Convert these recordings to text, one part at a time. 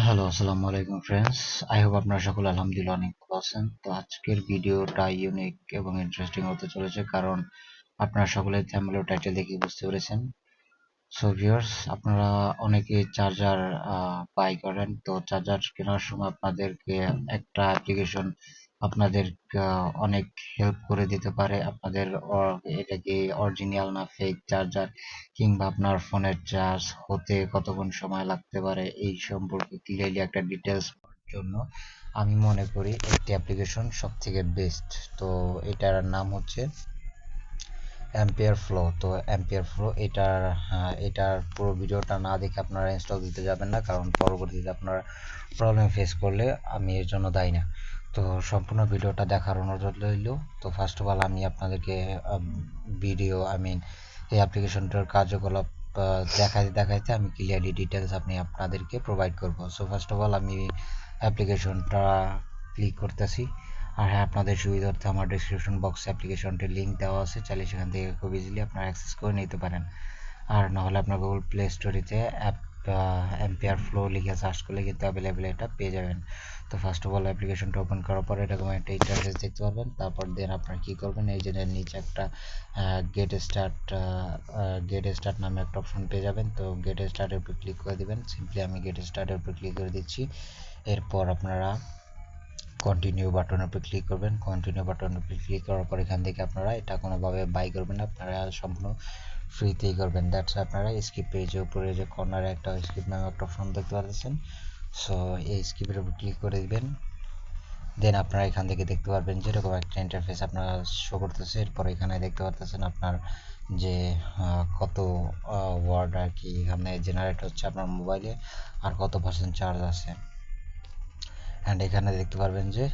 Hello, আসসালামু আলাইকুম friends. I hope আপনারা সকলে আলহামদুলিল্লাহ অনেক ভালো আছেন। তো আজকের ভিডিওটা ইউনিক এবং ইন্টারেস্টিং হতে চলেছে, কারণ আপনারা সকলে থাম্বনেল ও টাইটেল দেখে বুঝতে পেরেছেন। সো ভিউয়ার্স, আপনারা অনেকে চার্জার বাই করেন। তো চার্জার কেনার সময় আপনাদেরকে একটা অ্যাপ্লিকেশন আপনাদের অনেক হেল্প করে দিতে পারে। আপনাদের এটা কি অরিজিনাল না ফেক চার্জার, কিংবা আপনার ফোনের চার্জ হতে কতক্ষণ সময় লাগতে পারে, এই সম্পর্কে ক্লিয়ারলি একটা ডিটেলস জন্য আমি মনে করি একটি অ্যাপ্লিকেশন সব থেকে বেস্ট। তো এটার নাম হচ্ছে অ্যাম্পিয়ার ফ্লো। তো অ্যাম্পিয়ার ফ্লো এটার পুরো ভিডিওটা না দেখে আপনারা ইনস্টল দিতে যাবেন না, কারণ পরবর্তীতে আপনারা প্রবলেম ফেস করলে আমি এর জন্য দায়ী না। তো সম্পূর্ণ ভিডিওটা দেখার অনুরোধ রইল। তো ফার্স্ট অফ অল আমি আপনাদেরকে এই অ্যাপ্লিকেশনটার কার্যকলাপ দেখাইতে দেখাইতে আমি ক্লিয়ারলি ডিটেলস আপনাদেরকে প্রোভাইড করব। সো ফার্স্ট অফ অল আমি অ্যাপ্লিকেশনটা ক্লিক করতেছি। আর হ্যাঁ, আপনাদের সুবিধার্থে আমার ডেসক্রিপশন বক্সে অ্যাপ্লিকেশনটির লিঙ্ক দেওয়া আছে, চাইলে সেখান থেকে খুব ইজিলি আপনারা অ্যাক্সেস করে নিতে পারেন। আর নাহলে আপনার গুগল প্লে স্টোরিতে অ্যাম্পিয়ার ফ্লো লিখে সার্চ করলে কিন্তু অ্যাভেলেবেল এটা পেয়ে যাবেন। তো ফার্স্ট অফ অল অ্যাপ্লিকেশনটা ওপেন করার পরে এরকম একটা ইন্টারফেস দেখতে পারবেন। তারপর দেন আপনারা কী করবেন, এই যে নিচে একটা গেট স্টার্ট নামে একটা অপশন পেয়ে যাবেন। তো গেট স্টার্টের উপর ক্লিক করে দিবেন। সিম্পলি আমি গেট স্টার্টের উপর ক্লিক করে দিচ্ছি। এরপর আপনারা কন্টিনিউ বাটনের উপর ক্লিক করবেন। কন্টিনিউ বাটনের উপর ক্লিক করার পর এখান থেকে আপনারা এটা কোনোভাবে বাই করবেন না, আপনারা সম্পূর্ণ ফ্রিতেই করবেন। দ্যাটস আপনারা স্কিপ পেজের উপরে যে কর্নারে একটা স্কিপ নামে একটা অপশন দেখতে পাচ্ছেন। সো এই স্কিপের উপর ক্লিক করে দিবেন। দেন আপনারা এখান থেকে দেখতে পারবেন যে এরকম একটা ইন্টারফেস আপনারা শো করতেছে। এরপর এখানে দেখতে পাচ্ছেন আপনার যে কত ওয়ার্ড আর কি এখানে জেনারেট হচ্ছে আপনার মোবাইলে, আর কত পার্সেন্ট চার্জ আছে। অ্যান্ড এখানে দেখতে পারবেন যে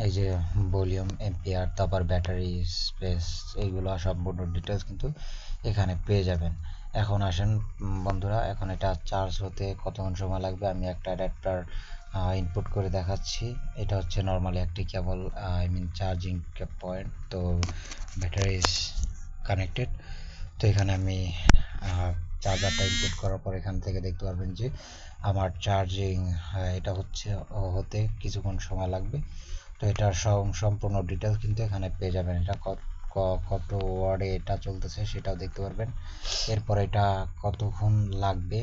এই যে ভলিউম, এম্পিয়ার, তারপর ব্যাটারি স্পেস, এইগুলো সম্পূর্ণ ডিটেলস কিন্তু এখানে পেয়ে যাবেন। এখন আসেন বন্ধুরা, এখন এটা চার্জ হতে কতক্ষণ সময় লাগবে আমি একটা অ্যাডাপ্টার ইনপুট করে দেখাচ্ছি। এটা হচ্ছে নর্মালি একটি কেবল চার্জিং পয়েন্ট। তো ব্যাটারি ইজ কানেক্টেড। তো এখানে আমি চার্জারটা ইনপুট করার পর এখান থেকে দেখতে পারবেন যে আমার চার্জিং এটা হতে কিছুক্ষণ সময় লাগবে। তো এটার সম্পূর্ণ ডিটেলস কিন্তু এখানে পেয়ে যাবেন। এটা কত ওয়ার্ডে এটা চলতেছে সেটাও দেখতে পারবেন। এরপর এটা কতক্ষণ লাগবে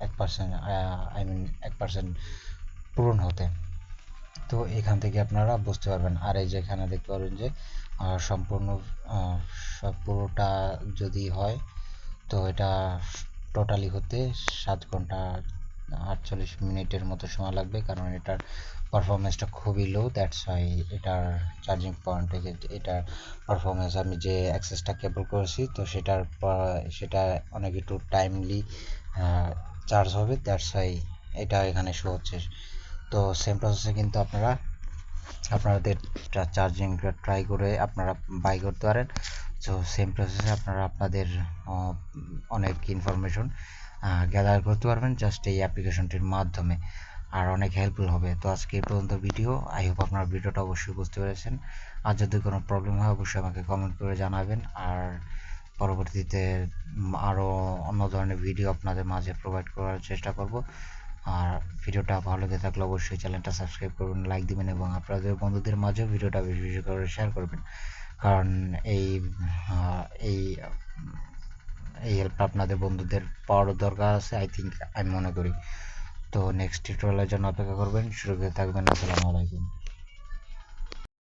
1% পূরণ হতে, তো এখান থেকে আপনারা বুঝতে পারবেন। আর এই যে এখানে দেখতে পারবেন যে সম্পূর্ণ পুরোটা যদি হয়, তো এটা টোটালি হতে 7 ঘন্টা 48 মিনিটের মতো সময় লাগবে, কারণ এটার পারফরমেন্সটা খুবই লো। দ্যাটস ওয়াই এটার চার্জিং পয়েন্ট থেকে এটার পারফরমেন্স আমি যে অ্যাক্সেসটা কেবল করেছি, তো সেটা অনেক একটু টাইমলি চার্জ হবে। দ্যাটস ওয়াই এটা এখানে শো হচ্ছে। তো সেম প্রসেসে কিন্তু আপনাদের চার্জিংটা ট্রাই করে আপনারা বাই করতে পারেন। সো সেম প্রসেসে আপনারা আপনাদের অনেক ইনফরমেশন গ্যাদার করতে পারবেন জাস্ট এই অ্যাপ্লিকেশনটির মাধ্যমে, আর অনেক হেল্পফুল হবে। তো আজকে এই পর্যন্ত ভিডিও। আই হোপ আপনারা ভিডিওটা অবশ্যই বুঝতে পেরেছেন। আর যদি কোনো প্রবলেম হয় অবশ্যই আমাকে কমেন্ট করে জানাবেন, আর পরবর্তীতে আরও অন্য ধরনের ভিডিও আপনাদের মাঝে প্রোভাইড করার চেষ্টা করব। আর ভিডিওটা ভালো লেগে থাকলে অবশ্যই চ্যানেলটা সাবস্ক্রাইব করবেন, লাইক দিবেন এবং আপনাদের বন্ধুদের মাঝেও ভিডিওটা বেশি বেশি করে শেয়ার করবেন, কারণ এই এই এই হেল্পটা আপনাদের বন্ধুদের পাওয়ারও দরকার আছে আমি মনে করি। তো নেক্সট টিউটোরিয়ালের জন্য অপেক্ষা করবেন। সুরক্ষিত থাকবেন। আসসালামু আলাইকুম।